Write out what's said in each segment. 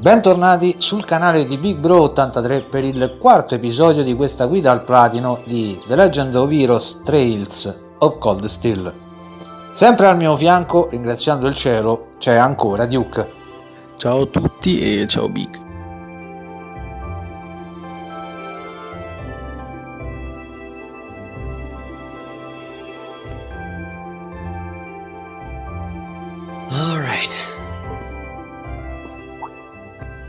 Bentornati sul canale di Big Bro 83 per il quarto episodio di questa guida al platino di The Legend of Heroes Trails of Cold Steel. Sempre al mio fianco, ringraziando il cielo, c'è ancora Duke. Ciao a tutti e ciao Big.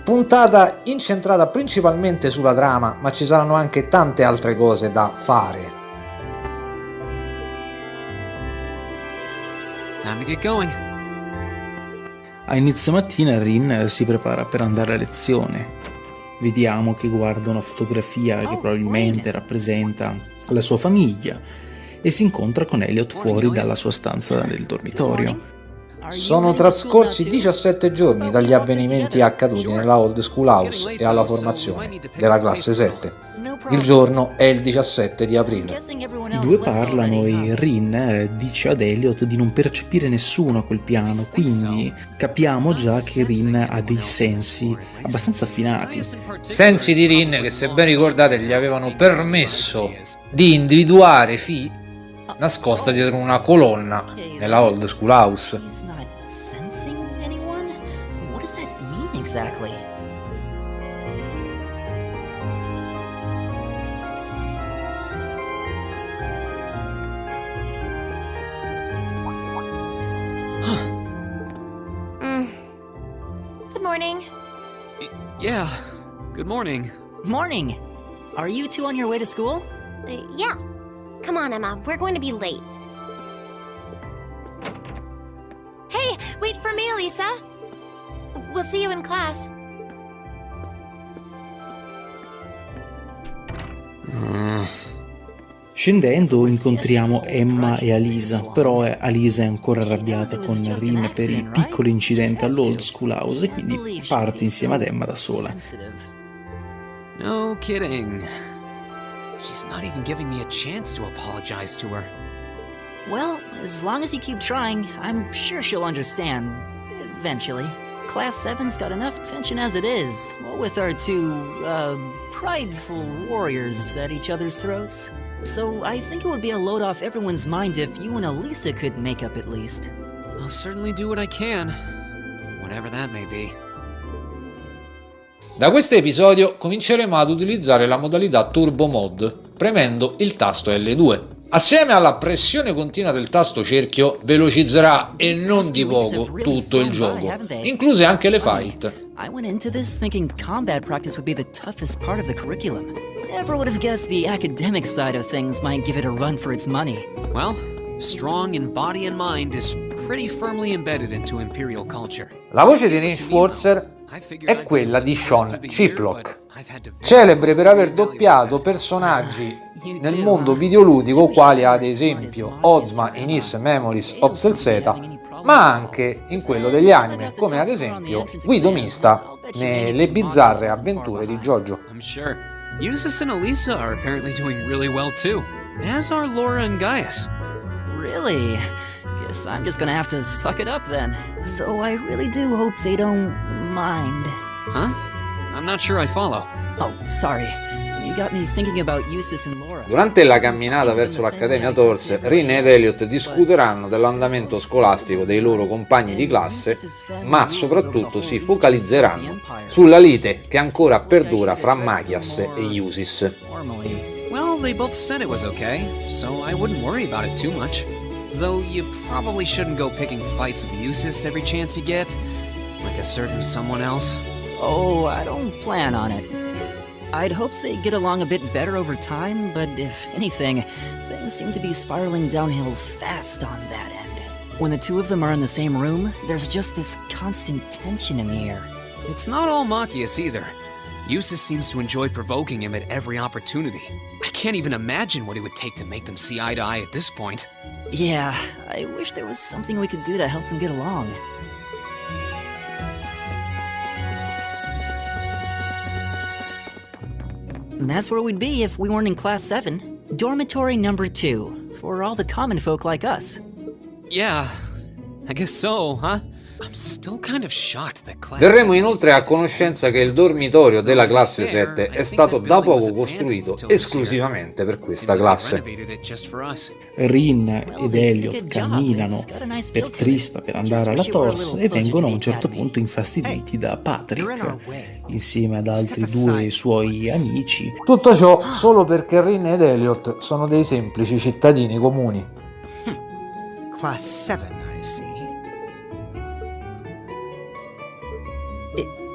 Puntata incentrata principalmente sulla trama, ma ci saranno anche tante altre cose da fare. Time to get going. A inizio mattina Rin si prepara per andare a lezione. Vediamo che guarda una fotografia che probabilmente rappresenta la sua famiglia e si incontra con Elliot fuori dalla sua stanza del dormitorio. Sono trascorsi 17 giorni dagli avvenimenti accaduti nella Old School House e alla formazione della classe 7. Il giorno è il 17 di aprile. I due parlano e Rin dice ad Elliot di non percepire nessuno a quel piano, quindi capiamo già che Rin ha dei sensi abbastanza affinati. Sensi di Rin che, se ben ricordate, gli avevano permesso di individuare Fi nascosta dietro una colonna nella Old School House. Exactly. Good morning. Yeah, good morning. Morning. Are you two on your way to school? Yeah. Come on, Emma. We're going to be late. Hey, wait for me, Elisa. We'll see you in class. Scendendo incontriamo Emma e Alisa, però Alisa è ancora arrabbiata con Rin per il piccolo incidente all'Old School House e quindi parte insieme ad Emma da sola. No kidding. She's not even giving me a chance to apologize to her. Well, as long as you keep trying, I'm sure she'll understand. Eventually. Class 7's got enough tension as it is, what with our two, prideful warriors at each other's throats. So I think it would be a load off everyone's mind if you and Elisa could make up at least. I'll certainly do what I can, whatever that may be. Da questo episodio cominceremo ad utilizzare la modalità Turbo Mod, premendo il tasto L2. Assieme alla pressione continua del tasto cerchio velocizzerà e non di poco tutto il gioco, incluse anche le fight. I went into this thinking combat practice would be the toughest part of the curriculum. Never would have guessed the academic side of things might give it a run for its money. Well, strong in body and mind is pretty firmly embedded into Imperial culture. La voce di Rin Schwarzer è quella di Sean Chiplock, celebre per aver doppiato personaggi nel mondo videoludico quali ad esempio Ozma in His Memories of Celzeta, ma anche in quello degli anime, come ad esempio Guido Mista nelle bizzarre avventure di JoJo. I'm sure. Eustace and Elisa are apparently doing really well too, as are Laura and Gaius. Really? Guess I'm just gonna have to suck it up then. Though I really do hope they don't mind. Huh? I'm not sure I follow. Oh, sorry. You got me thinking about Eustace and Laura. Durante la camminata verso l'Accademia Torse, Rin ed Elliot discuteranno dell'andamento scolastico dei loro compagni di classe, ma soprattutto si focalizzeranno sulla lite che ancora perdura fra Magias e Iusis. Well, they both said it was okay, so I wouldn't worry about it too much. Though you probably shouldn't go picking fights with Eustace every chance you get, like a certain someone else. Oh, I don't plan on it. I'd hoped they'd get along a bit better over time, but if anything, things seem to be spiraling downhill fast on that end. When the two of them are in the same room, there's just this constant tension in the air. It's not all Machias either. Eustace seems to enjoy provoking him at every opportunity. I can't even imagine what it would take to make them see eye to eye at this point. Yeah, I wish there was something we could do to help them get along. And that's where we'd be if we weren't in Class 7. Dormitory number 2, for all the common folk like us. Yeah, I guess so, huh? I'm still kind of shocked that class Verremo 7 inoltre a is this conoscenza big. che il dormitorio della classe Fair, 7 I è think stato that da building was poco abandoned costruito until this esclusivamente per year. questa Seems like classe. they renovated it just for us. Rin Well, ed they did a Elliot good job. camminano It's got a nice per feel to it. Trista per Just andare alla wish it were a Tors little e closer vengono to a un the certo academy. punto infastiditi da You're in Patrick our way. insieme ad Step altri aside due suoi once. amici. Tutto ciò solo perché Rin ed Elliot sono dei semplici cittadini comuni. Class 7, I see.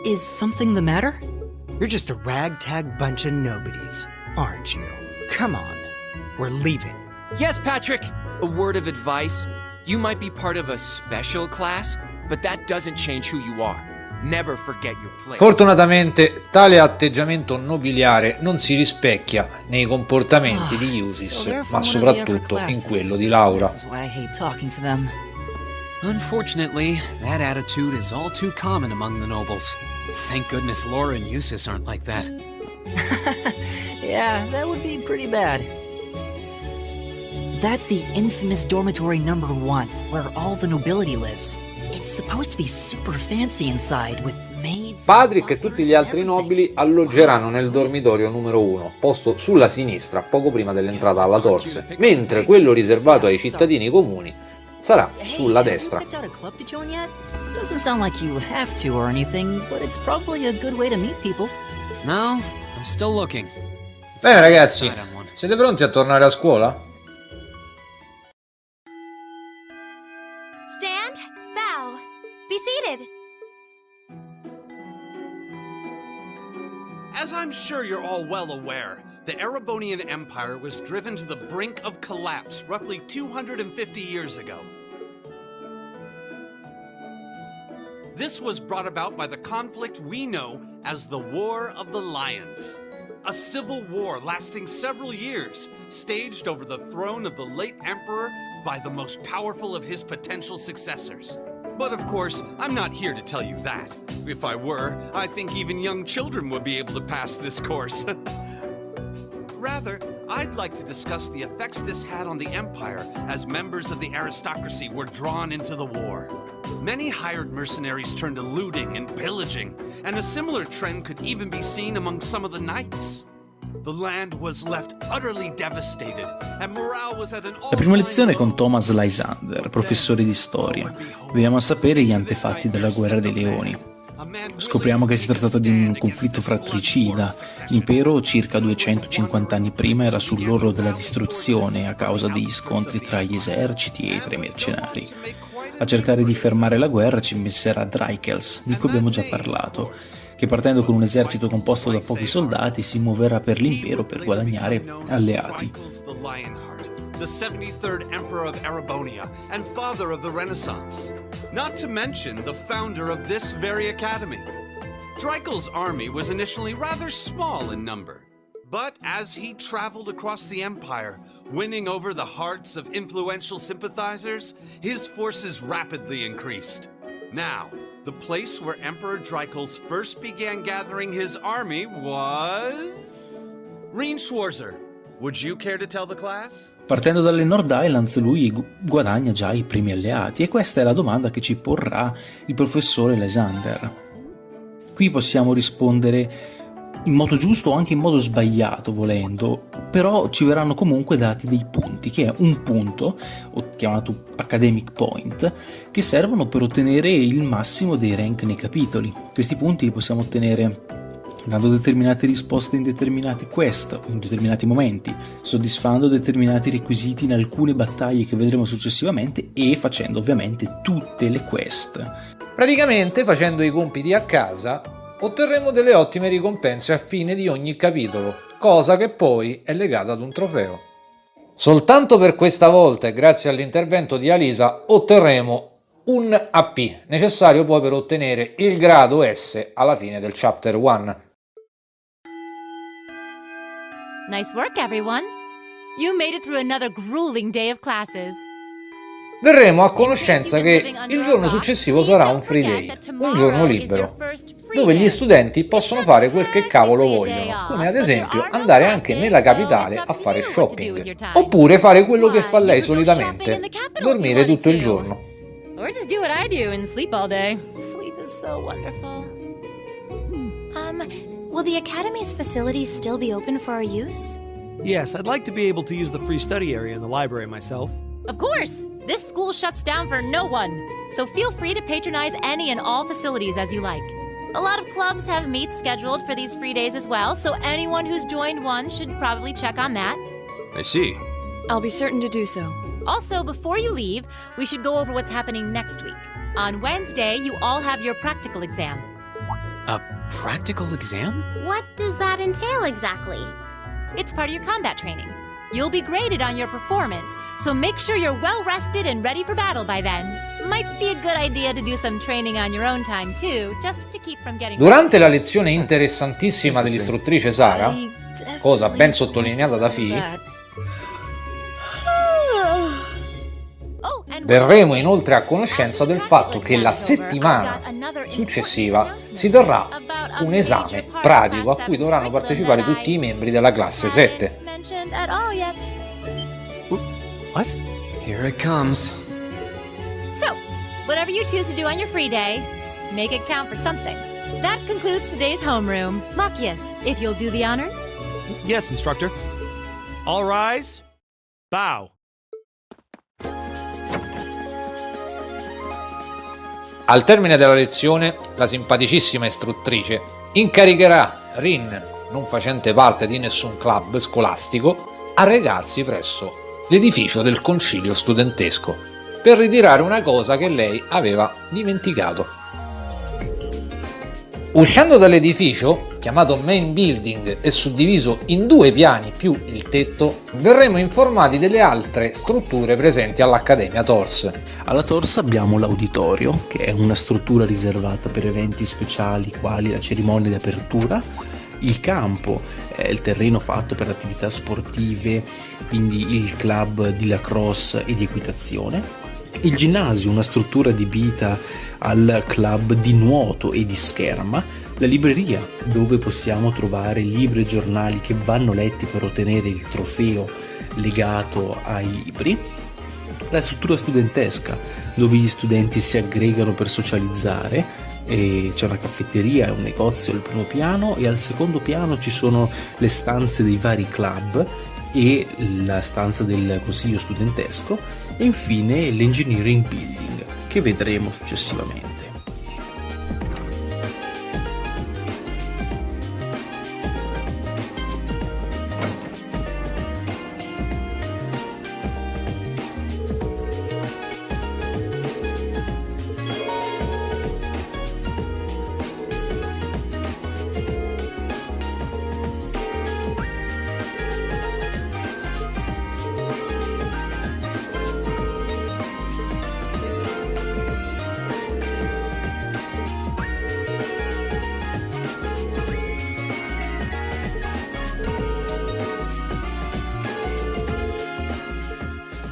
Is something the matter? You're just a ragtag bunch of nobodies, aren't you? Come on. We're leaving. Yes, Patrick! A word of advice. You might be part of a special class, but that doesn't change who you are. Never forget your place. Fortunatamente tale atteggiamento nobiliare non si rispecchia nei comportamenti di So Usis, they're ma from one of the upper soprattutto in classes. quello di Laura. This is why I hate talking to them. Unfortunately, that attitude is all too common among the nobles. Thank goodness Laura and Eustace aren't like that. Yeah, that would be pretty bad. That's the infamous dormitory number 1, where all the nobility lives. It's supposed to be super fancy inside, with maids. Patrick e tutti gli altri nobili alloggeranno nel dormitorio numero 1, posto sulla sinistra poco prima dell'entrata alla Torse, mentre quello riservato ai cittadini comuni sarà sulla destra. Have you picked out a club to join yet? Doesn't sound like you have to or anything, but it's probably a good way to meet people. No, I'm still looking. Bene ragazzi, Decide on one. siete pronti a tornare a scuola? Stand, bow, be seated. As I'm sure you're all well aware, the Erebonian Empire was driven to the brink of collapse roughly 250 years ago. This was brought about by the conflict we know as the War of the Lions. A civil war lasting several years, staged over the throne of the late emperor by the most powerful of his potential successors. But of course, I'm not here to tell you that. If I were, I think even young children would be able to pass this course. Rather, I'd like to discuss the effects this had on the Empire as members of the aristocracy were drawn into the war. Many hired mercenaries turned to looting and pillaging, and a similar trend could even be seen among some of the knights. The land was left utterly devastated, and morale was at an La prima lezione è con all-time Thomas Lysander, professore di storia. Veniamo a sapere gli antefatti della guerra dei leoni. Scopriamo che si trattava di un conflitto fratricida. L'impero, circa 250 anni prima, era sull'orlo della distruzione a causa degli scontri tra gli eserciti e tra i mercenari. A cercare di fermare la guerra ci penserà Dreichels, di cui abbiamo già parlato, che partendo con un esercito composto da pochi soldati si muoverà per l'impero per guadagnare alleati. The 73rd Emperor of Erebonia and father of the Renaissance, not to mention the founder of this very academy. Dreikel's army was initially rather small in number, but as he traveled across the empire, winning over the hearts of influential sympathizers, his forces rapidly increased. Now, the place where Emperor Dreikels first began gathering his army was Reen Schwarzer. Would you care to tell the class? Partendo dalle Nord Islands lui guadagna già i primi alleati e questa è la domanda che ci porrà il professore Lysander. Qui possiamo rispondere in modo giusto o anche in modo sbagliato volendo, però ci verranno comunque dati dei punti, che è un punto, o chiamato academic point, che servono per ottenere il massimo dei rank nei capitoli. Questi punti li possiamo ottenere dando determinate risposte in determinati quest o in determinati momenti, soddisfando determinati requisiti in alcune battaglie che vedremo successivamente e facendo ovviamente tutte le quest. Praticamente, facendo i compiti a casa, otterremo delle ottime ricompense a fine di ogni capitolo, cosa che poi è legata ad un trofeo. Soltanto per questa volta e grazie all'intervento di Alisa otterremo un AP, necessario poi per ottenere il grado S alla fine del Chapter 1. Nice work, everyone. You made it through another grueling day of classes. Verremo a conoscenza che il giorno successivo sarà un free day, un giorno libero, dove gli studenti possono fare quel che cavolo vogliono, come ad esempio andare anche nella capitale a fare shopping, oppure fare quello che fa lei solitamente, dormire tutto il giorno. Or Or just do what I do and sleep all day. Sleep is so wonderful. Will the Academy's facilities still be open for our use? Yes, I'd like to be able to use the free study area in the library myself. Of course! This school shuts down for no one, so feel free to patronize any and all facilities as you like. A lot of clubs have meets scheduled for these free days as well, so anyone who's joined one should probably check on that. I see. I'll be certain to do so. Also, before you leave, we should go over what's happening next week. On Wednesday, you all have your practical exam. A practical exam? What does that entail exactly? It's part of your combat training. You'll be graded on your performance, so make sure you're well rested and ready for battle by then. Might be a good idea to do some training on your own time too, just to keep from getting... Durante la lezione interessantissima dell'istruttrice Sara, cosa ben sottolineata da Fi, verremo inoltre a conoscenza del fatto che la settimana successiva si terrà un esame pratico a cui dovranno partecipare tutti i membri della classe 7. What? Here it comes. So, whatever you choose to do on your free day, make it count for something. That concludes today's homeroom. Machias, if you'll do the honors. Yes, instructor. All rise. Bow. Al termine della lezione, la simpaticissima istruttrice incaricherà Rin, non facente parte di nessun club scolastico, a recarsi presso l'edificio del concilio studentesco per ritirare una cosa che lei aveva dimenticato. Uscendo dall'edificio, chiamato Main Building e suddiviso in 2 piani più il tetto, verremo informati delle altre strutture presenti all'Accademia Tors. Alla Tors abbiamo l'Auditorio, che è una struttura riservata per eventi speciali quali la cerimonia di apertura, il campo è il terreno fatto per attività sportive, quindi il club di lacrosse e di equitazione, il ginnasio, una struttura adibita al club di nuoto e di scherma, la libreria, dove possiamo trovare libri e giornali che vanno letti per ottenere il trofeo legato ai libri, la struttura studentesca, dove gli studenti si aggregano per socializzare, e c'è una caffetteria e un negozio al primo piano, e al secondo piano ci sono le stanze dei vari club e la stanza del consiglio studentesco, e infine l'engineering building, che vedremo successivamente.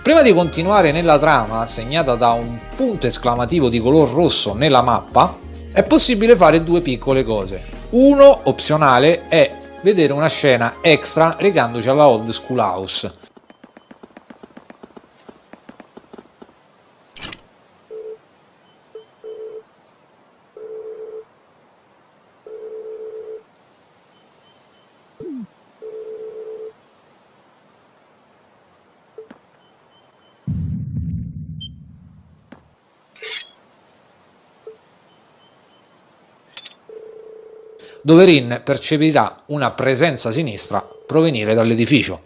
Prima di continuare nella trama, segnata da un punto esclamativo di color rosso nella mappa, è possibile fare 2 piccole cose. Uno, opzionale, è vedere una scena extra legandoci alla Old School House. Dove Rin percepirà una presenza sinistra provenire dall'edificio.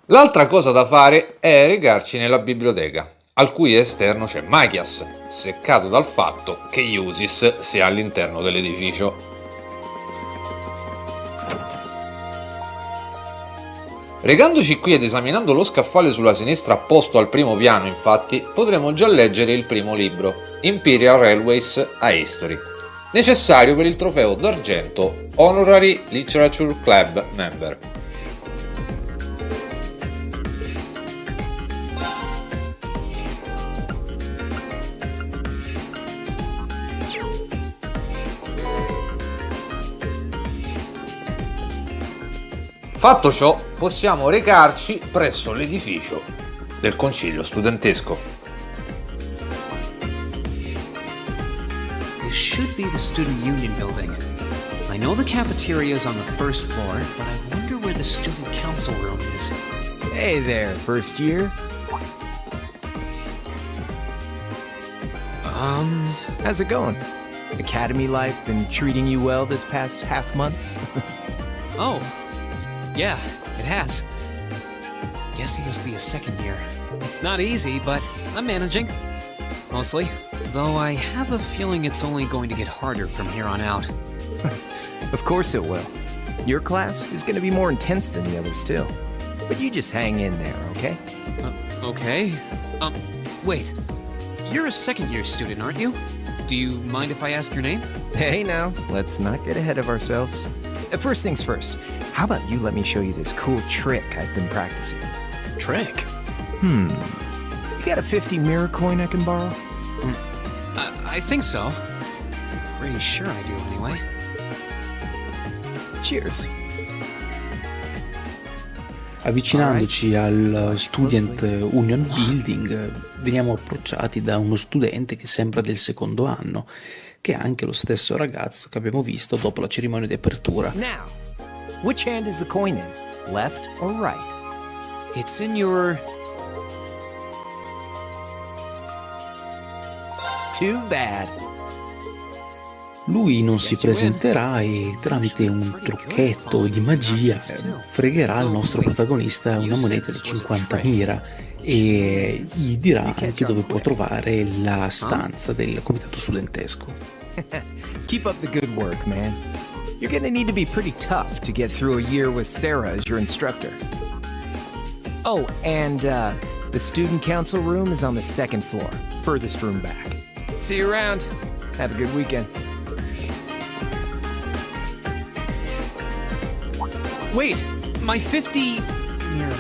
L'altra cosa da fare è recarci nella biblioteca, al cui esterno c'è Machias, seccato dal fatto che Jusis sia all'interno dell'edificio. Recandoci qui ed esaminando lo scaffale sulla sinistra posto al primo piano, infatti, potremo già leggere il primo libro, Imperial Railways a History, necessario per il trofeo d'argento Honorary Literature Club Member. Fatto ciò, possiamo recarci presso l'edificio del consiglio studentesco. This should be the Student Union building. I know the cafeteria is on the first floor, but I wonder where the Student Council room is. Hey there, first year. How's it going? Academy life been treating you well this past half month? Oh, yeah, it has. Guess he must be a second year. It's not easy, but I'm managing. Mostly. Though I have a feeling it's only going to get harder from here on out. Of course it will. Your class is going to be more intense than the others too. But you just hang in there, okay? Okay. Wait. You're a second-year student, aren't you? Do you mind if I ask your name? Hey now, let's not get ahead of ourselves. First things first, how about you let me show you this cool trick I've been practicing? Trick? You got a 50 mirror coin I can borrow? I think so. Pretty sure I do, anyway. Cheers. Avvicinandoci al Student Union Building veniamo approcciati da uno studente che sembra del secondo anno, che è anche lo stesso ragazzo che abbiamo visto dopo la cerimonia di apertura. Now, which hand is the coin in? Left or right? It's in your... Too bad. Lui non si presenterà e tramite un trucchetto di magia fregherà il nostro protagonista una moneta di 50 lira e gli dirà anche dove può trovare la stanza del comitato studentesco. Keep up the good work, man. You're gonna need to be pretty tough to get through a year with Sarah as your instructor. Oh, and the student council room is on the second floor, furthest room back. See you around. Have a good weekend. Wait! My 50... mirror.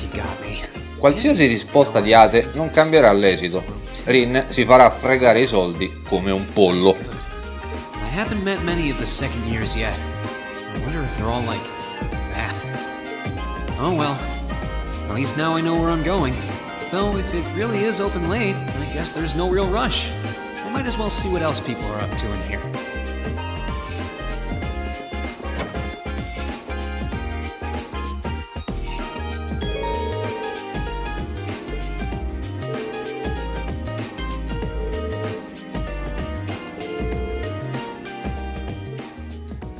You got me. Qualsiasi risposta diate non cambierà l'esito. Rin si farà fregare i soldi come un pollo. I haven't met many of the second years yet. I wonder if they're all like that. Oh well. At least now I know where I'm going. Though if it really is open late, I guess there's no real rush. I might as well see what else people are up to in here.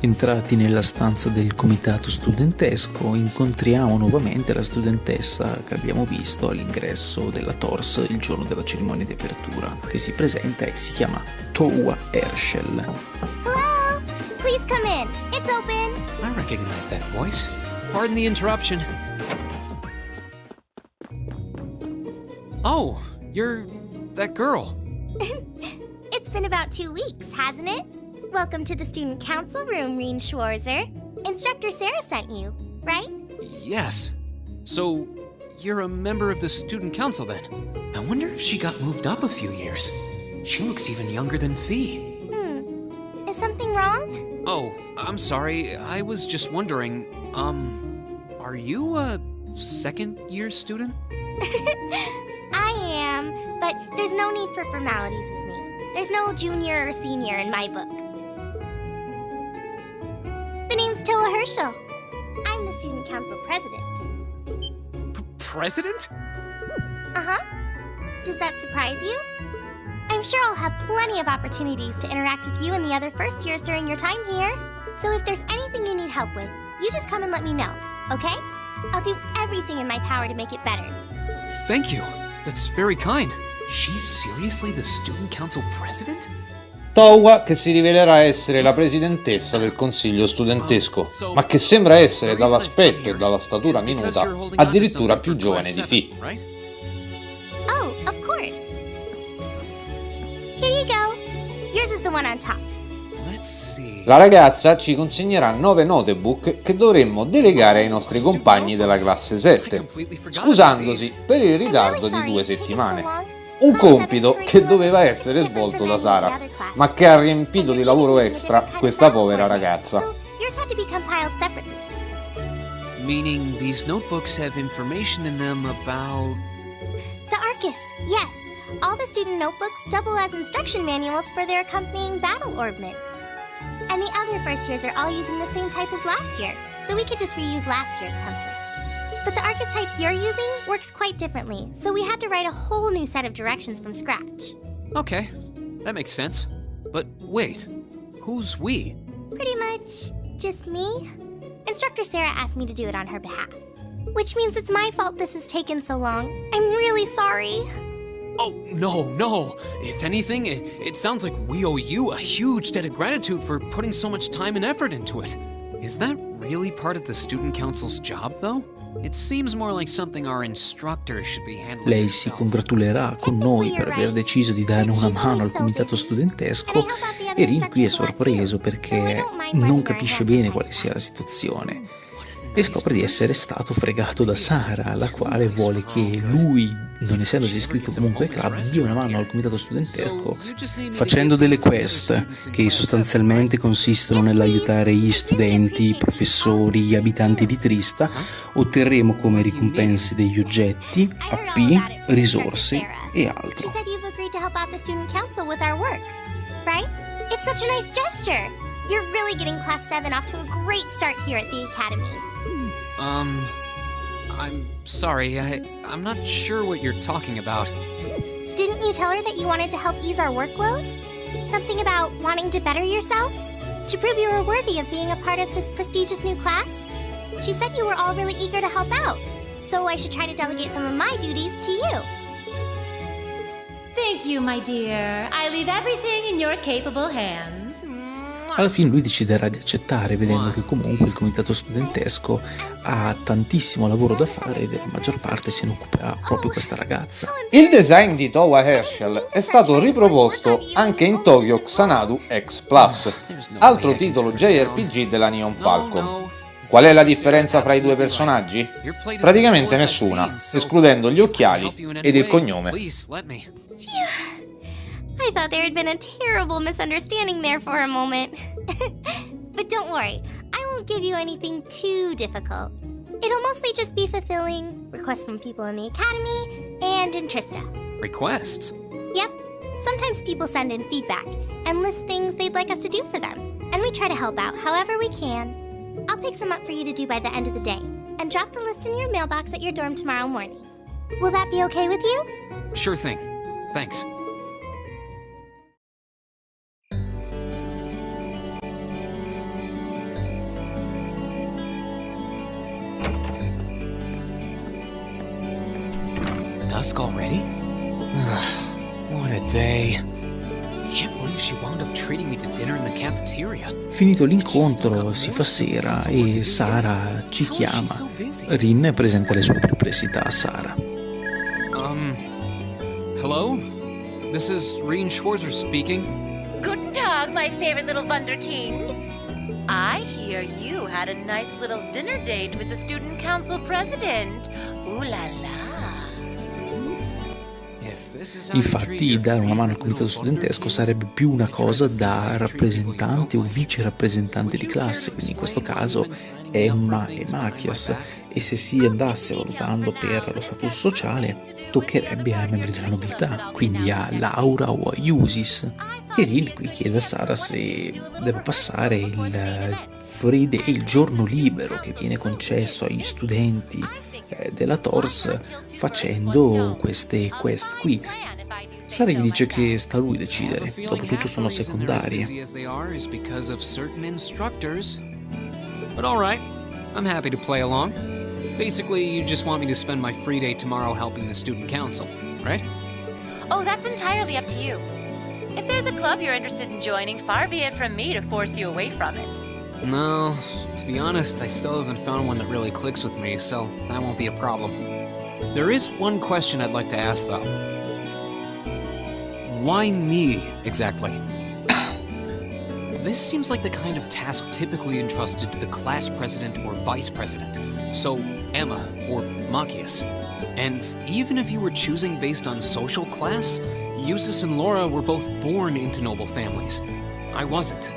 Entrati nella stanza del comitato studentesco, incontriamo nuovamente la studentessa che abbiamo visto all'ingresso della TORS il giorno della cerimonia di apertura, che si presenta e si chiama Towa Herschel. Hello? Please come in. It's open. I recognize that voice. Pardon the interruption. Oh, you're that girl. It's been about 2 weeks, hasn't it? Welcome to the Student Council room, Reen Schwarzer. Instructor Sarah sent you, right? Yes. So, you're a member of the student council then? I wonder if she got moved up a few years. She looks even younger than Fee. Is something wrong? Oh, I'm sorry. I was just wondering, are you a second-year student? I am, but there's no need for formalities with me. There's no junior or senior in my book. The name's Towa Herschel. I'm the Student Council President. President? Uh-huh. Does that surprise you? I'm sure I'll have plenty of opportunities to interact with you and the other first years during your time here. So if there's anything you need help with, you just come and let me know, okay? I'll do everything in my power to make it better. Thank you. That's very kind. She's seriously the student council president? Towa che si rivelerà essere la presidentessa del consiglio studentesco, ma che sembra essere dall'aspetto e dalla statura minuta addirittura più giovane di Fee. Oh, of course. Here you go. Yours is the one on top. Let's see. La ragazza ci consegnerà 9 notebook che dovremmo delegare ai nostri compagni della classe 7, scusandosi per il ritardo di 2 settimane. Un compito che doveva essere svolto da Sara, ma che ha riempito di lavoro extra questa povera ragazza. You're Theirs had to be compiled separately. Meaning these notebooks have information in them about... The Arcus, yes. All the student notebooks double as instruction manuals for their accompanying battle orbments. And the other first years are all using the same type as last year, so we could just reuse last year's template. But the Arcus type you're using works quite differently, so we had to write a whole new set of directions from scratch. Okay, that makes sense. But wait, who's we? Pretty much just me. Instructor Sarah asked me to do it on her behalf. Which means it's my fault this has taken so long. I'm really sorry. Oh, no. If anything, it sounds like we owe you a huge debt of gratitude for putting so much time and effort into it. Is that really part of the student council's job, though? It seems more like something our instructor should be handling. Lei si congratulerà con noi per aver deciso di dare una mano al comitato studentesco e Rin qui è sorpreso perché non capisce bene quale sia la situazione e scopre di essere stato fregato da Sara, la quale vuole che lui, non essendosi iscritto comunque al club, dia una mano al comitato studentesco facendo delle quest che sostanzialmente consistono nell'aiutare gli studenti, i professori, gli abitanti di Trista. Otterremo come ricompense degli oggetti, AP, risorse e altro. She said you've agreed to help out the student council with our work, right? It's such a nice gesture. You're really getting Class 7 off to a great start here at the Academy. I'm sorry, I'm not sure what you're talking about. Didn't you tell her that you wanted to help ease our workload? Something about wanting to better yourselves? To prove you were worthy of being a part of this prestigious new class? She said you were all really eager to help out, so I should try to delegate some of my duties to you. Thank you, my dear. I leave everything in your capable hands. Alla fine lui deciderà di accettare, vedendo che comunque il comitato studentesco ha tantissimo lavoro da fare e della maggior parte se ne occuperà proprio questa ragazza. Il design di Towa Herschel è stato riproposto anche in Tokyo Xanadu X Plus, altro titolo JRPG della Neon Falcon. Qual è la differenza fra i due personaggi? Praticamente nessuna, escludendo gli occhiali ed il cognome. I thought there had been a terrible misunderstanding there for a moment. But don't worry, I won't give you anything too difficult. It'll mostly just be fulfilling requests from people in the Academy and in Trista. Requests? Yep. Sometimes people send in feedback and list things they'd like us to do for them, and we try to help out however we can. I'll pick some up for you to do by the end of the day, and drop the list in your mailbox at your dorm tomorrow morning. Will that be okay with you? Sure thing. Thanks. Dusk already? What a day. I can't believe she wound up treating me to dinner in the cafeteria. Finito l'incontro si fa sera e Sara ci chiama. Rin presenta le sue perplessità a Sara. Hello? This is Rin Schwarzer speaking. Guten Tag, my favorite little Wunderkind. I hear you had a nice little dinner date with the student council president. Ooh la la. Infatti dare una mano al comitato studentesco sarebbe più una cosa da rappresentante o vice rappresentante di classe, quindi in questo caso Emma e Machias, e se si andasse valutando per lo status sociale toccherebbe ai membri della nobiltà, quindi a Laura o a Iusis. E Rin qui chiede a Sara se deve passare il free day, il giorno libero che viene concesso agli studenti della Tors facendo queste quest qui. Sara gli dice che sta a lui decidere, dopotutto sono secondarie. But all right, I'm happy to play along. Basically, you just want me to spend my free day tomorrow helping the student council, right? Oh, that's entirely up to you. If there's a club you're interested in joining, far be it from me to force you away from it. No, to be honest, I still haven't found one that really clicks with me, so that won't be a problem. There is one question I'd like to ask, though. Why me, exactly? This seems like the kind of task typically entrusted to the class president or vice president, so Emma or Machias. And even if you were choosing based on social class, Eustace and Laura were both born into noble families. I wasn't.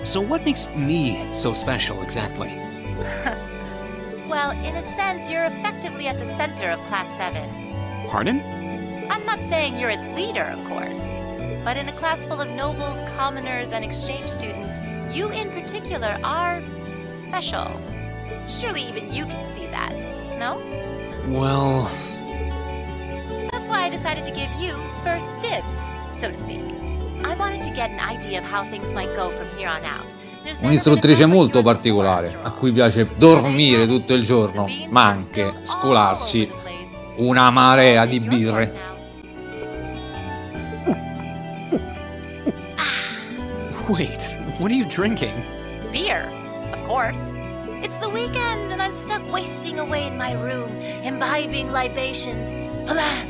So what makes me so special, exactly? Well, in a sense, you're effectively at the center of Class 7. Pardon? I'm not saying you're its leader, of course. But in a class full of nobles, commoners, and exchange students, you in particular are special. Surely even you can see that, no? Well... That's why I decided to give you first dibs, so to speak. I wanted to get an idea of how things might go from here on out. Un'istruttrice molto particolare, a cui piace dormire tutto il giorno, ma anche scolarsi una marea di birre. Wait, what are you drinking? Beer, of course. It's the weekend and I'm stuck wasting away in my room, imbibing libations. Alas,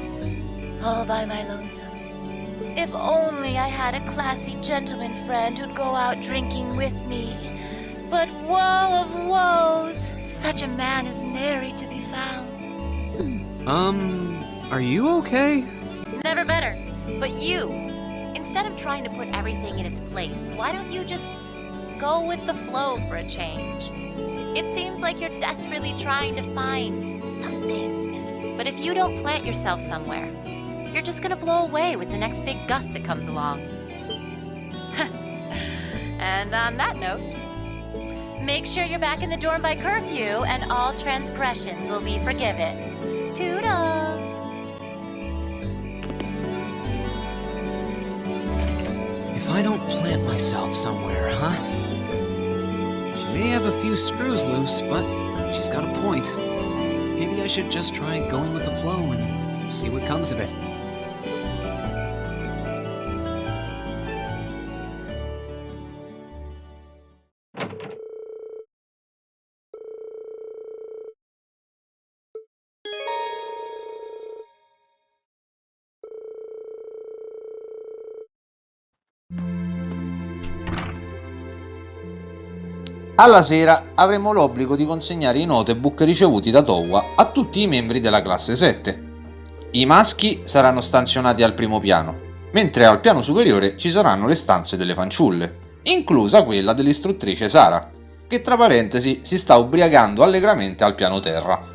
all by my lonesome. If only I had a classy gentleman friend who'd go out drinking with me. But woe of woes, such a man is nary to be found. Are you okay? Never better. But you, instead of trying to put everything in its place, why don't you just go with the flow for a change? It seems like you're desperately trying to find something. But if you don't plant yourself somewhere, you're just gonna blow away with the next big gust that comes along. And on that note, make sure you're back in the dorm by curfew and all transgressions will be forgiven. Toodles! If I don't plant myself somewhere, huh? She may have a few screws loose, but she's got a point. Maybe I should just try going with the flow and see what comes of it. Alla sera avremo l'obbligo di consegnare i notebook ricevuti da Towa a tutti i membri della classe 7. I maschi saranno stanzionati al primo piano, mentre al piano superiore ci saranno le stanze delle fanciulle, inclusa quella dell'istruttrice Sara, che tra parentesi si sta ubriacando allegramente al piano terra.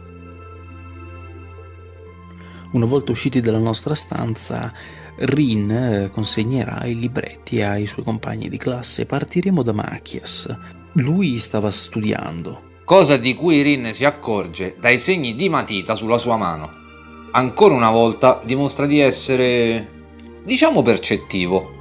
Una volta usciti dalla nostra stanza, Rin consegnerà i libretti ai suoi compagni di classe e partiremo da Machias. Lui stava studiando. Cosa di cui Rin si accorge dai segni di matita sulla sua mano. Ancora una volta dimostra di essere, diciamo, percettivo.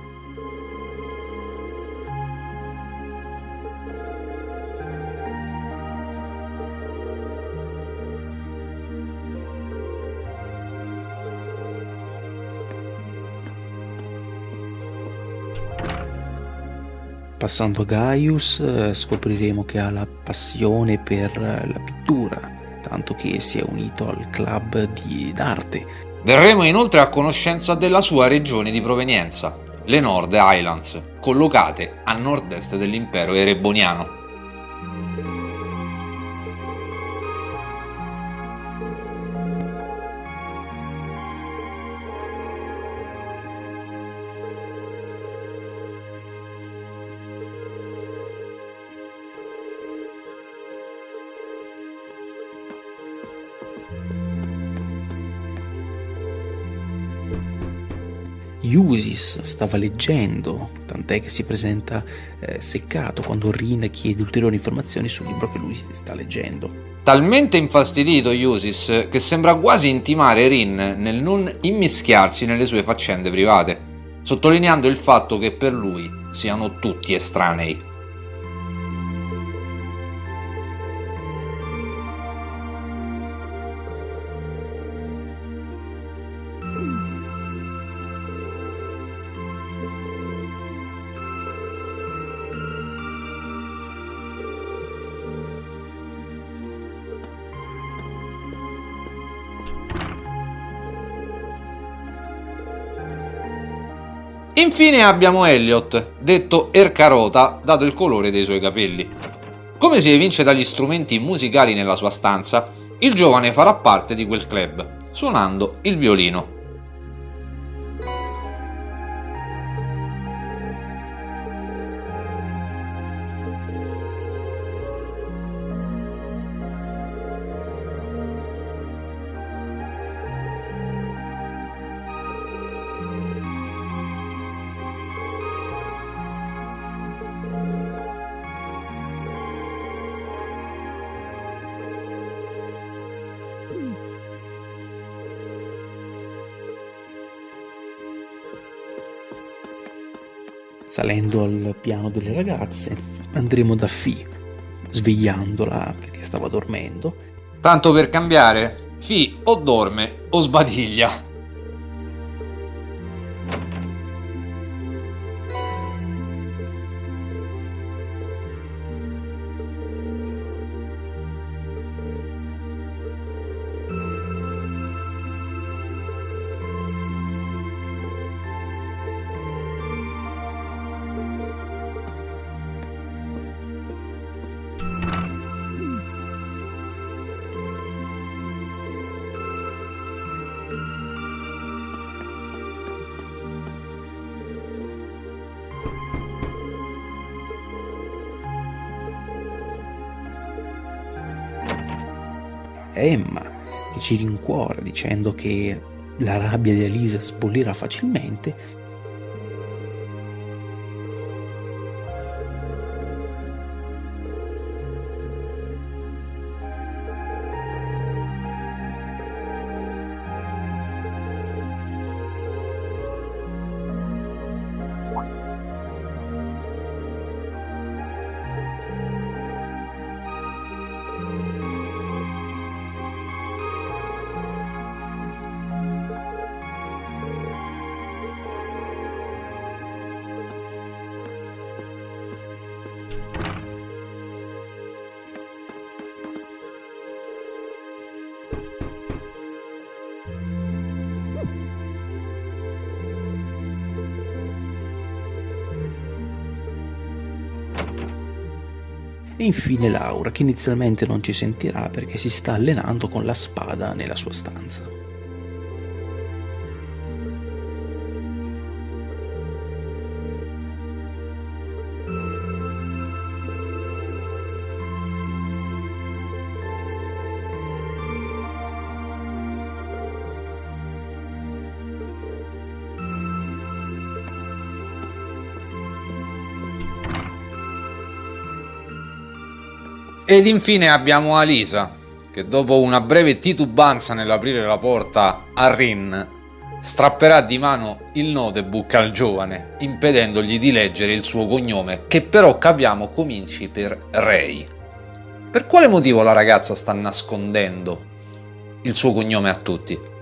Passando a Gaius scopriremo che ha la passione per la pittura, tanto che si è unito al club d'arte. Verremo inoltre a conoscenza della sua regione di provenienza, le Nord Highlands, collocate a nord-est dell'impero ereboniano. Jusis stava leggendo, tant'è che si presenta seccato quando Rin chiede ulteriori informazioni sul libro che lui sta leggendo. Talmente infastidito Jusis che sembra quasi intimare Rin nel non immischiarsi nelle sue faccende private, sottolineando il fatto che per lui siano tutti estranei. Infine abbiamo Elliot, detto Ercarota, dato il colore dei suoi capelli. Come si evince dagli strumenti musicali nella sua stanza, il giovane farà parte di quel club, suonando il violino. Salendo al piano delle ragazze, andremo da Fi, svegliandola perché stava dormendo. Tanto per cambiare, Fi o dorme o sbadiglia. Emma, che ci rincuora dicendo che la rabbia di Alisa sbollirà facilmente. E infine Laura, che inizialmente non ci sentirà perché si sta allenando con la spada nella sua stanza. Ed infine abbiamo Alisa, che dopo una breve titubanza nell'aprire la porta a Rin, strapperà di mano il notebook al giovane, impedendogli di leggere il suo cognome, che però capiamo cominci per Rei. Per quale motivo la ragazza sta nascondendo il suo cognome a tutti?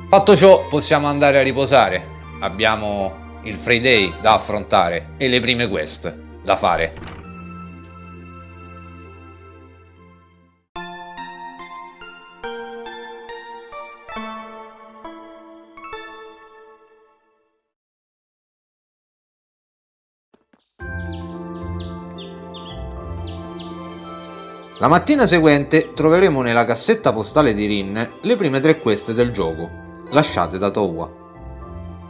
Fatto ciò, possiamo andare a riposare. Abbiamo il Friday da affrontare e le prime quest da fare. La mattina seguente troveremo nella cassetta postale di Rin le prime 3 quest del gioco, lasciate da Towa.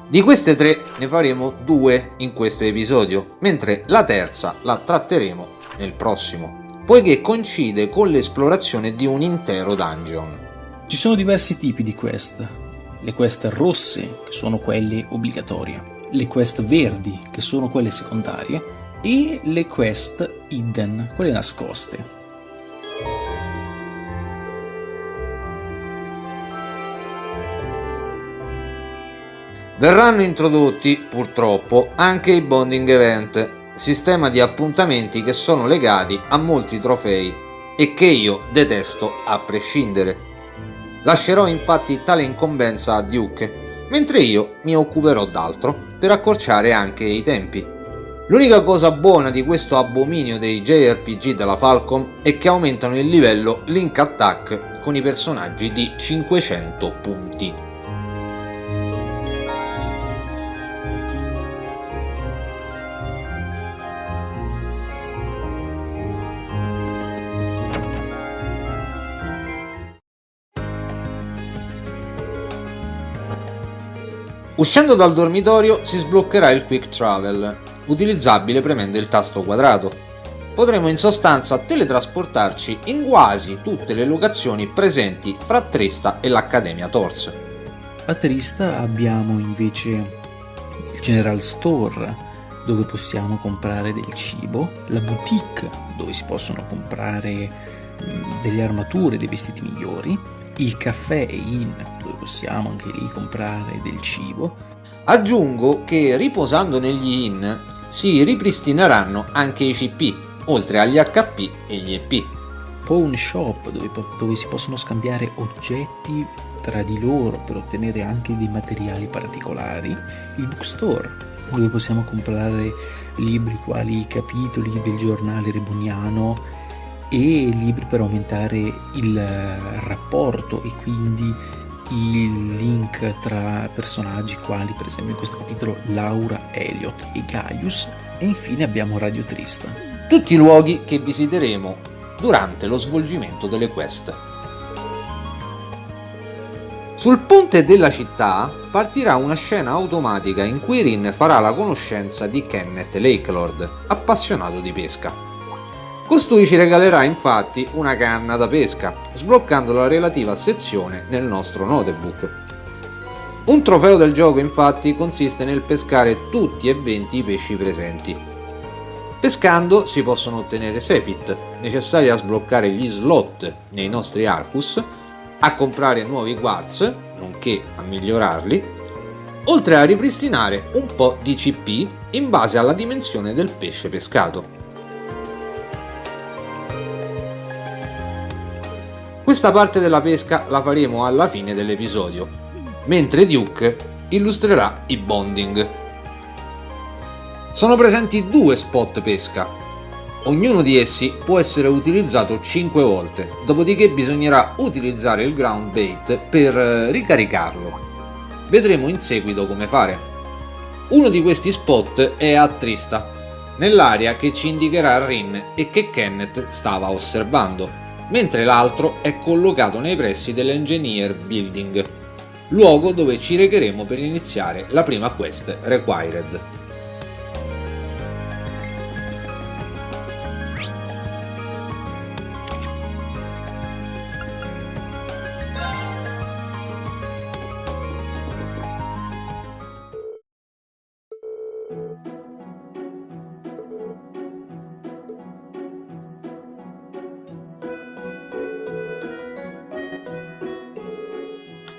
Di queste 3 ne faremo 2 in questo episodio, mentre la terza la tratteremo nel prossimo, poiché coincide con l'esplorazione di un intero dungeon. Ci sono diversi tipi di quest. Le quest rosse, che sono quelle obbligatorie, le quest verdi, che sono quelle secondarie, e le quest hidden, quelle nascoste. Verranno introdotti, purtroppo, anche i bonding event, sistema di appuntamenti che sono legati a molti trofei e che io detesto a prescindere. Lascerò infatti tale incombenza a Duke, mentre io mi occuperò d'altro per accorciare anche i tempi. L'unica cosa buona di questo abominio dei JRPG della Falcom è che aumentano il livello Link Attack con i personaggi di 500 punti. Uscendo dal dormitorio si sbloccherà il Quick Travel, utilizzabile premendo il tasto quadrato. Potremo in sostanza teletrasportarci in quasi tutte le locazioni presenti fra Trista e l'Accademia Tors. A Trista abbiamo invece il General Store, dove possiamo comprare del cibo, la boutique, dove si possono comprare delle armature, dei vestiti migliori, il caffè e inn, dove possiamo anche lì comprare del cibo. Aggiungo che riposando negli inn si ripristineranno anche i CP, oltre agli HP e gli EP. Pawn shop, dove si possono scambiare oggetti tra di loro per ottenere anche dei materiali particolari. Il bookstore, dove possiamo comprare libri quali i capitoli del giornale reboniano e libri per aumentare il rapporto e quindi il link tra personaggi quali per esempio in questo capitolo Laura, Elliot e Gaius. E infine abbiamo Radio Trista. Tutti luoghi che visiteremo durante lo svolgimento delle quest. Sul ponte della città partirà una scena automatica in cui Rin farà la conoscenza di Kenneth Lakelord, appassionato di pesca. Costui ci regalerà infatti una canna da pesca, sbloccando la relativa sezione nel nostro notebook. Un trofeo del gioco infatti consiste nel pescare tutti e 20 i pesci presenti. Pescando si possono ottenere Sepit, necessari a sbloccare gli slot nei nostri Arcus, a comprare nuovi Quartz, nonché a migliorarli, oltre a ripristinare un po' di CP in base alla dimensione del pesce pescato. Questa parte della pesca la faremo alla fine dell'episodio, mentre Duke illustrerà i bonding. Sono presenti 2 spot pesca. Ognuno di essi può essere utilizzato 5 volte, dopodiché bisognerà utilizzare il ground bait per ricaricarlo. Vedremo in seguito come fare. Uno di questi spot è a Trista, nell'area che ci indicherà Rin e che Kenneth stava osservando, mentre l'altro è collocato nei pressi dell'Engineer Building, luogo dove ci recheremo per iniziare la prima quest required.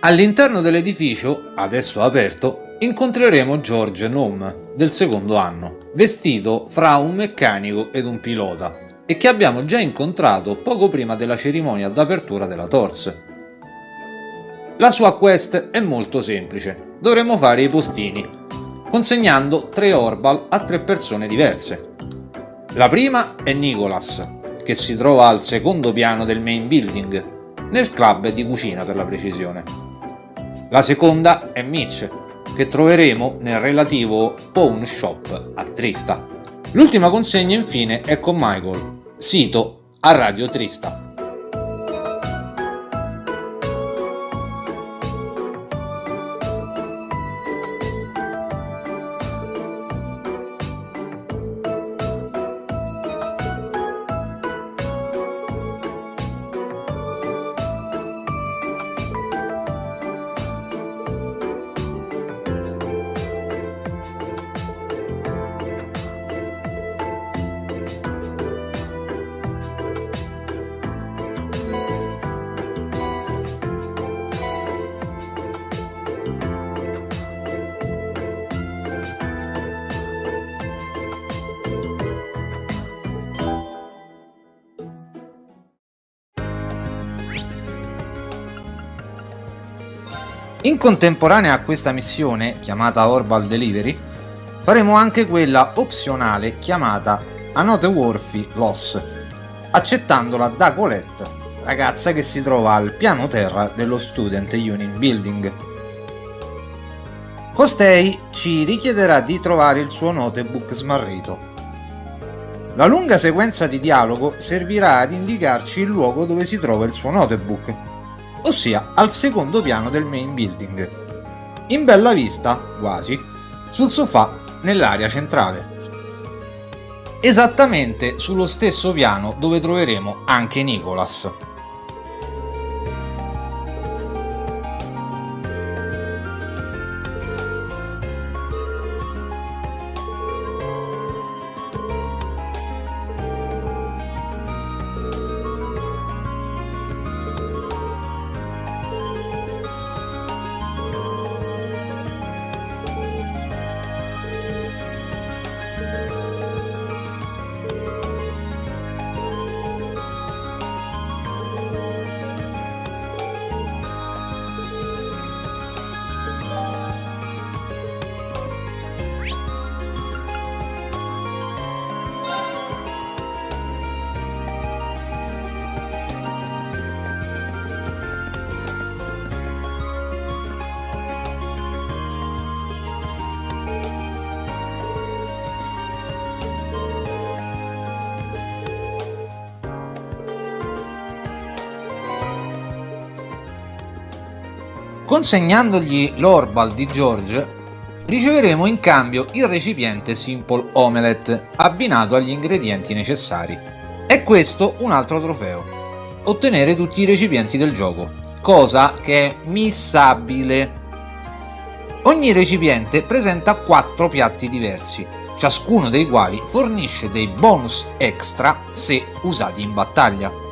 All'interno dell'edificio, adesso aperto, incontreremo George Nome, del secondo anno, vestito fra un meccanico ed un pilota, e che abbiamo già incontrato poco prima della cerimonia d'apertura della Tors. La sua quest è molto semplice, dovremo fare i postini, consegnando 3 Orbal a 3 persone diverse. La prima è Nicholas, che si trova al secondo piano del main building, nel club di cucina per la precisione. La seconda è Mitch, che troveremo nel relativo pawn shop a Trista. L'ultima consegna infine è con Michael, sito a Radio Trista. In contemporanea a questa missione, chiamata Orbal Delivery, faremo anche quella opzionale chiamata Anote Worthy Loss, accettandola da Colette, ragazza che si trova al piano terra dello Student Union Building. Costei ci richiederà di trovare il suo notebook smarrito. La lunga sequenza di dialogo servirà ad indicarci il luogo dove si trova il suo notebook, ossia al secondo piano del main building, in bella vista, quasi, sul sofà nell'area centrale. Esattamente sullo stesso piano dove troveremo anche Nicholas. Consegnandogli l'Orbal di George, riceveremo in cambio il recipiente Simple Omelette abbinato agli ingredienti necessari. E questo un altro trofeo: ottenere tutti i recipienti del gioco, cosa che è missabile. Ogni recipiente presenta 4 piatti diversi, ciascuno dei quali fornisce dei bonus extra se usati in battaglia.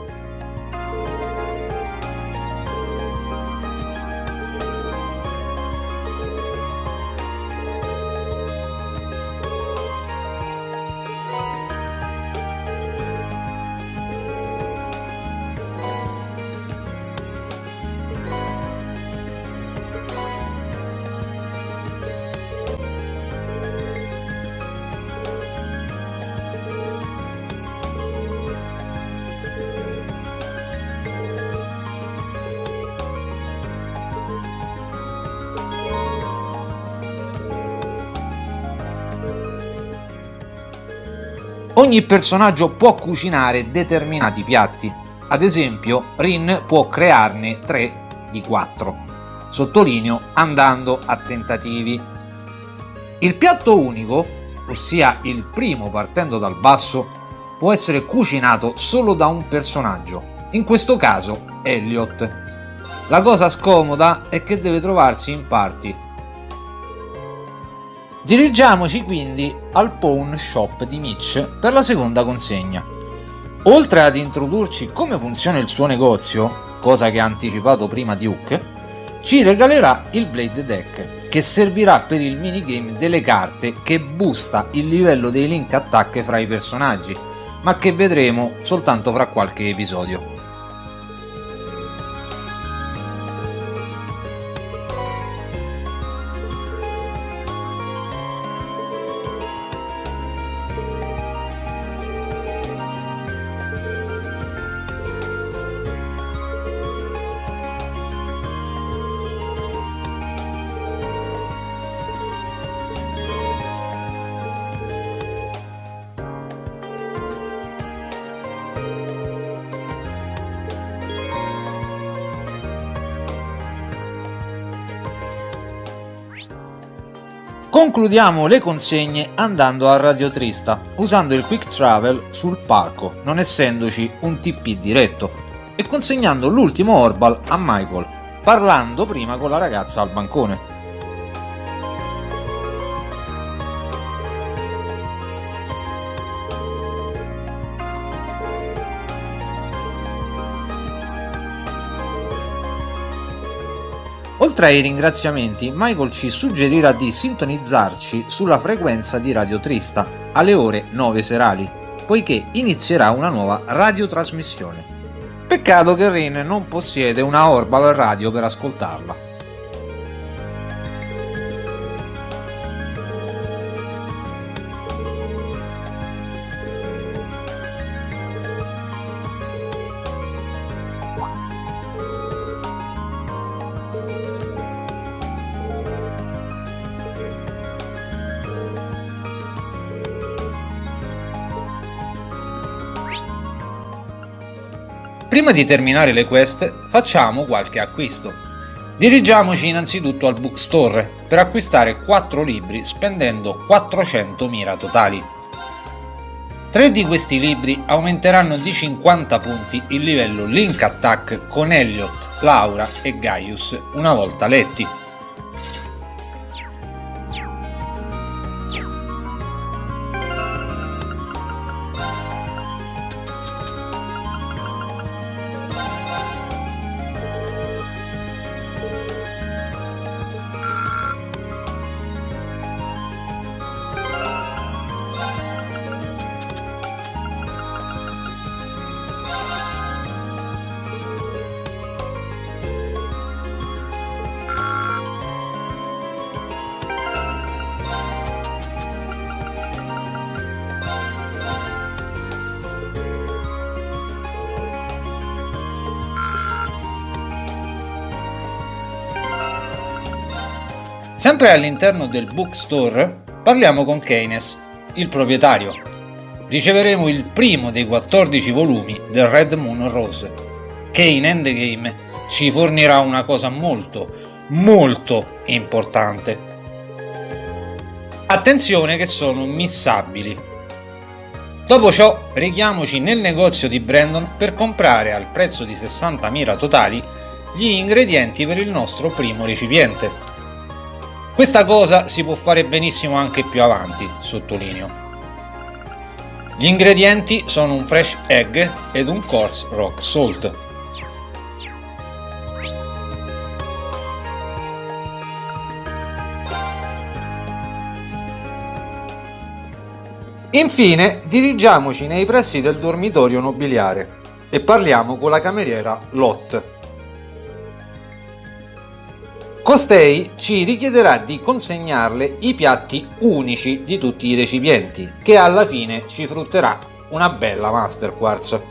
Ogni personaggio può cucinare determinati piatti, ad esempio Rin può crearne 3 di 4, sottolineo andando a tentativi. Il piatto unico, ossia il primo partendo dal basso, può essere cucinato solo da un personaggio, in questo caso Elliot. La cosa scomoda è che deve trovarsi in party. Dirigiamoci quindi al pawn shop di Mitch per la seconda consegna. Oltre ad introdurci come funziona il suo negozio, cosa che ha anticipato prima Duke, ci regalerà il Blade Deck, che servirà per il minigame delle carte che boosta il livello dei link attack fra i personaggi, ma che vedremo soltanto fra qualche episodio. Concludiamo le consegne andando a Radio Trista, usando il Quick Travel sul parco, non essendoci un TP diretto, e consegnando l'ultimo Orbal a Michael, parlando prima con la ragazza al bancone. Oltre ai ringraziamenti, Michael ci suggerirà di sintonizzarci sulla frequenza di Radio Trista alle ore 9 serali, poiché inizierà una nuova radiotrasmissione. Peccato che Rin non possiede una Orbal radio per ascoltarla. Prima di terminare le quest, facciamo qualche acquisto. Dirigiamoci innanzitutto al bookstore per acquistare 4 libri spendendo 400 mira totali. 3 di questi libri aumenteranno di 50 punti il livello Link Attack con Elliot, Laura e Gaius una volta letti. Sempre all'interno del bookstore parliamo con Keynes, il proprietario. Riceveremo il primo dei 14 volumi del Red Moon Rose, che in endgame ci fornirà una cosa molto importante. Attenzione che sono missabili. Dopo ciò rechiamoci nel negozio di Brandon per comprare al prezzo di 60 mira totali gli ingredienti per il nostro primo recipiente. Questa cosa si può fare benissimo anche più avanti, sottolineo. Gli ingredienti sono un fresh egg ed un coarse rock salt. Infine, dirigiamoci nei pressi del dormitorio nobiliare e parliamo con la cameriera Lot. Costei ci richiederà di consegnarle i piatti unici di tutti i recipienti, che alla fine ci frutterà una bella Master Quartz.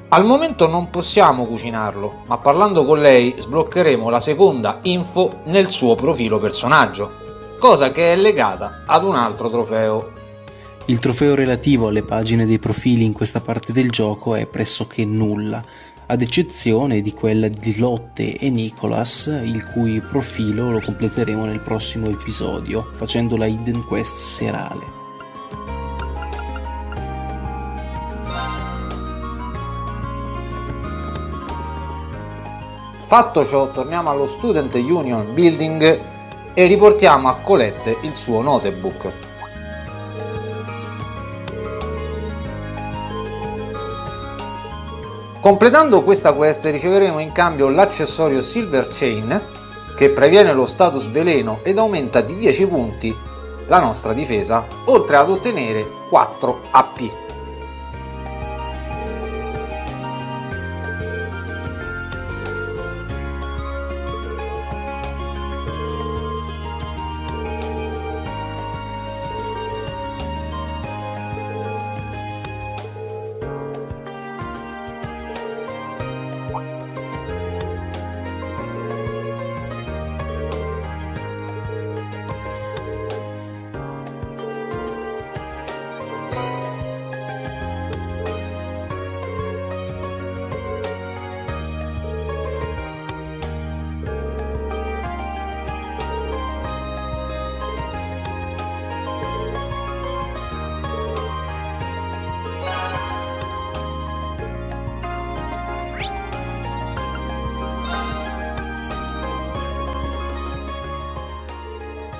Al momento non possiamo cucinarlo, ma parlando con lei sbloccheremo la seconda info nel suo profilo personaggio, cosa che è legata ad un altro trofeo. Il trofeo relativo alle pagine dei profili in questa parte del gioco è pressoché nulla, ad eccezione di quella di Lotte e Nicholas, il cui profilo lo completeremo nel prossimo episodio, facendo la Hidden Quest serale. Fatto ciò, torniamo allo Student Union Building e riportiamo a Colette il suo notebook. Completando questa quest riceveremo in cambio l'accessorio Silver Chain, che previene lo status veleno ed aumenta di 10 punti la nostra difesa, oltre ad ottenere 4 AP.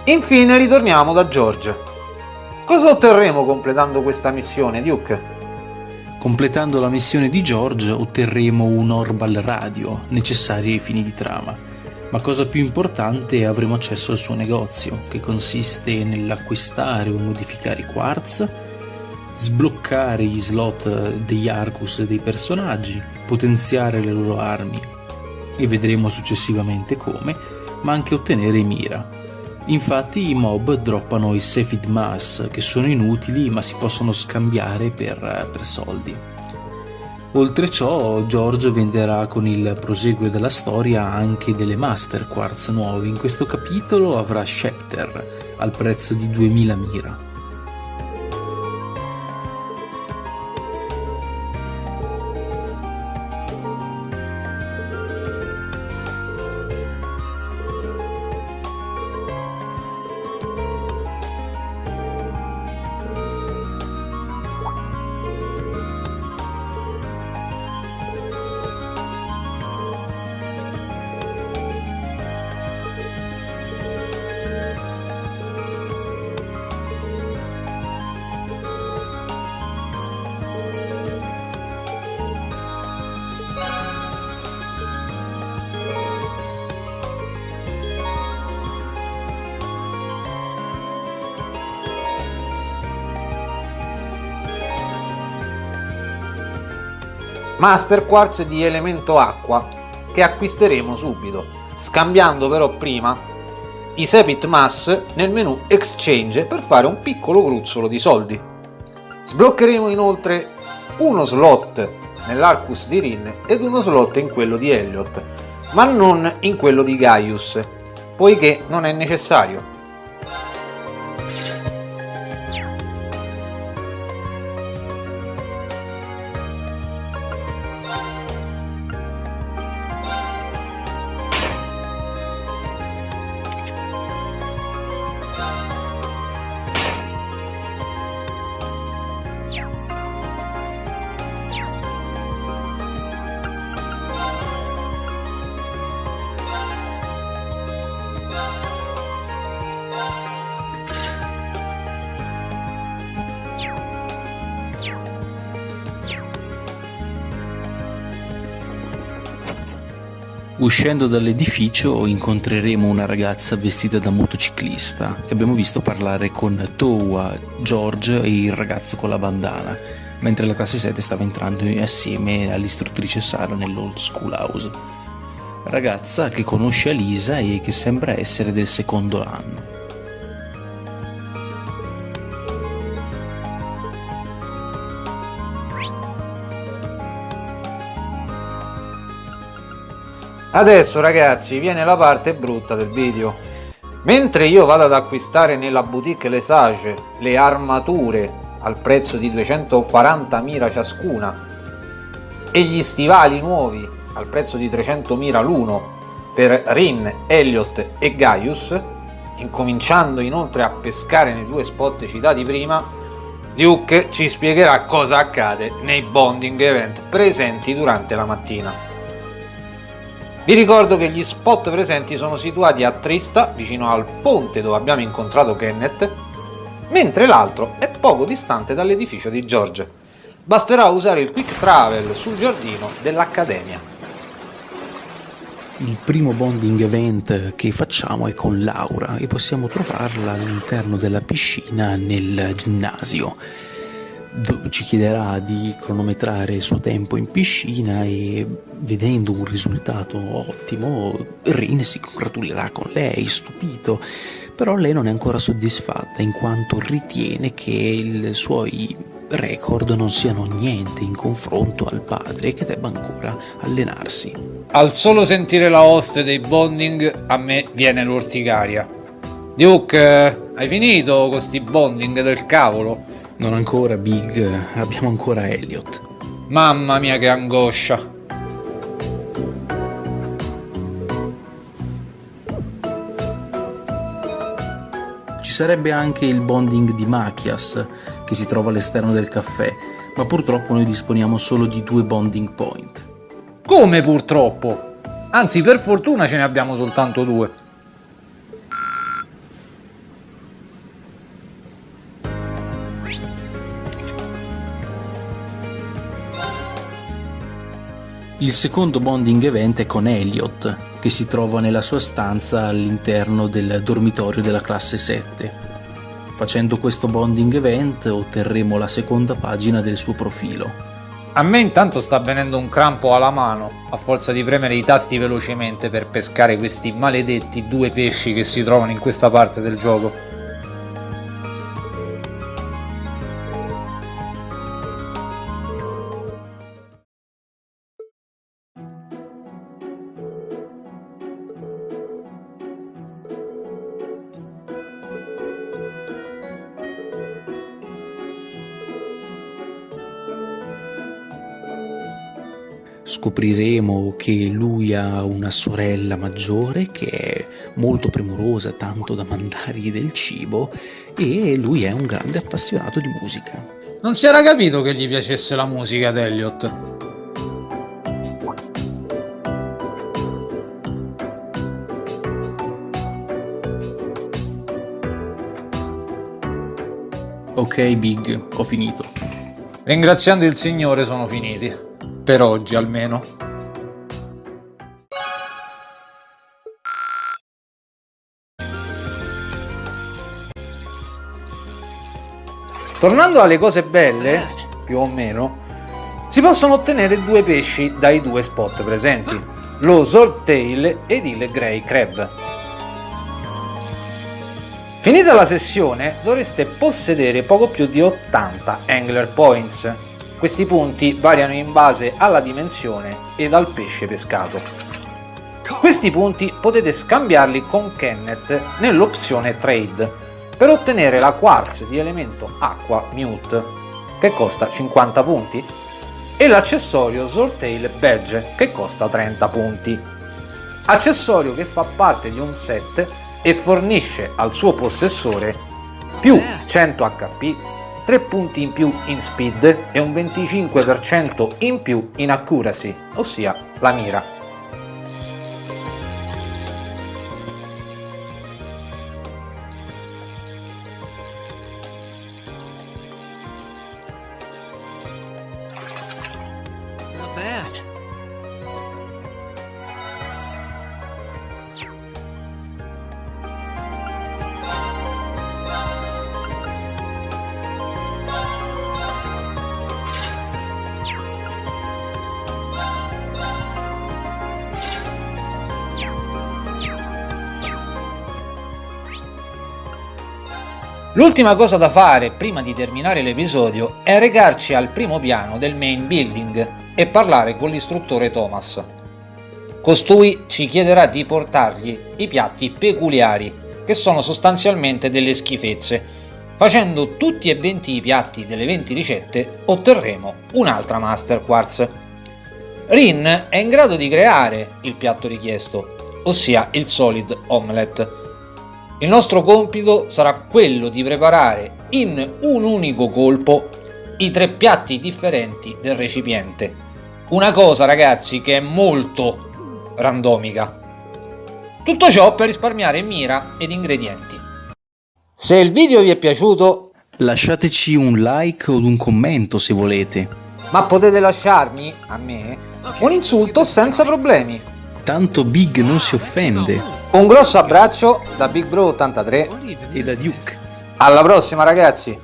Infine ritorniamo da George. Cosa otterremo completando questa missione, Duke? Completando la missione di George otterremo un Orbal radio, necessario ai fini di trama, ma cosa più importante avremo accesso al suo negozio, che consiste nell'acquistare o modificare i quartz, sbloccare gli slot degli Arcus dei personaggi, potenziare le loro armi, e vedremo successivamente come, ma anche ottenere i mira. Infatti i mob droppano i Sephid Mass, che sono inutili ma si possono scambiare per soldi. Oltre ciò, George venderà con il proseguo della storia anche delle Master Quartz nuove. In questo capitolo avrà Scepter al prezzo di 2000 mira. Master Quartz di elemento acqua che acquisteremo subito, scambiando però prima i Sepit Mass nel menu Exchange per fare un piccolo gruzzolo di soldi. Sbloccheremo inoltre uno slot nell'Arcus di Rin ed uno slot in quello di Elliot, ma non in quello di Gaius, poiché non è necessario. Uscendo dall'edificio incontreremo una ragazza vestita da motociclista che abbiamo visto parlare con Towa, George e il ragazzo con la bandana, mentre la classe 7 stava entrando assieme all'istruttrice Sara nell'Old School House. Ragazza che conosce Alisa e che sembra essere del secondo anno. Adesso ragazzi viene la parte brutta del video. Mentre io vado ad acquistare nella boutique Les Sages le armature al prezzo di 240 mira ciascuna e gli stivali nuovi al prezzo di 300 mira l'uno per Rin, Elliot e Gaius, incominciando inoltre a pescare nei due spot citati prima, Duke ci spiegherà cosa accade nei bonding event presenti durante la mattina. Vi ricordo che gli spot presenti sono situati a Trista, vicino al ponte dove abbiamo incontrato Kenneth, mentre l'altro è poco distante dall'edificio di George. Basterà usare il quick travel sul giardino dell'Accademia. Il primo bonding event che facciamo è con Laura e possiamo trovarla all'interno della piscina nel ginnasio. Ci chiederà di cronometrare il suo tempo in piscina e vedendo un risultato ottimo Rin si congratulerà con lei, stupito, però lei non è ancora soddisfatta in quanto ritiene che i suoi record non siano niente in confronto al padre e che debba ancora allenarsi. Al solo sentire la host dei bonding a me viene l'orticaria. Duke, hai finito con sti bonding del cavolo? Non ancora, Big, abbiamo ancora Elliot. Mamma mia che angoscia. Ci sarebbe anche il bonding di Machias, che si trova all'esterno del caffè, ma purtroppo noi disponiamo solo di 2 bonding point. Come purtroppo? Anzi, per fortuna ce ne abbiamo soltanto 2. Il secondo bonding event è con Elliot, che si trova nella sua stanza all'interno del dormitorio della classe 7. Facendo questo bonding event otterremo la seconda pagina del suo profilo. A me intanto sta venendo un crampo alla mano, a forza di premere i tasti velocemente per pescare questi maledetti 2 pesci che si trovano in questa parte del gioco. Scopriremo che lui ha una sorella maggiore che è molto premurosa, tanto da mandargli del cibo, e lui è un grande appassionato di musica. Non si era capito che gli piacesse la musica ad Elliot. Ok Big, ho finito. Ringraziando il Signore sono finiti. Per oggi almeno. Tornando alle cose belle, più o meno, si possono ottenere due pesci dai due spot presenti, lo Swordtail ed il Grey Crab. Finita la sessione dovreste possedere poco più di 80 Angler Points. Questi punti variano in base alla dimensione ed al pesce pescato. Questi punti potete scambiarli con Kenneth nell'opzione Trade per ottenere la quartz di elemento acqua Mute, che costa 50 punti, e l'accessorio Swordtail Badge, che costa 30 punti. Accessorio che fa parte di un set e fornisce al suo possessore più 100 HP, 3 punti in più in speed e un 25% in più in accuracy, ossia la mira. Not bad. L'ultima cosa da fare prima di terminare l'episodio è recarci al primo piano del main building e parlare con l'istruttore Thomas. Costui ci chiederà di portargli i piatti peculiari, che sono sostanzialmente delle schifezze. Facendo tutti e 20 i piatti delle 20 ricette otterremo un'altra Master Quartz. Rin è in grado di creare il piatto richiesto, ossia il Solid Omelette. Il nostro compito sarà quello di preparare in un unico colpo i 3 piatti differenti del recipiente. Una cosa, ragazzi, che è molto randomica. Tutto ciò per risparmiare mira ed ingredienti. Se il video vi è piaciuto, lasciateci un like o un commento se volete. Ma potete lasciarmi, a me, un insulto senza problemi. Tanto Big non si offende. Un grosso abbraccio da Big Bro 83 e da Duke. Alla prossima, ragazzi!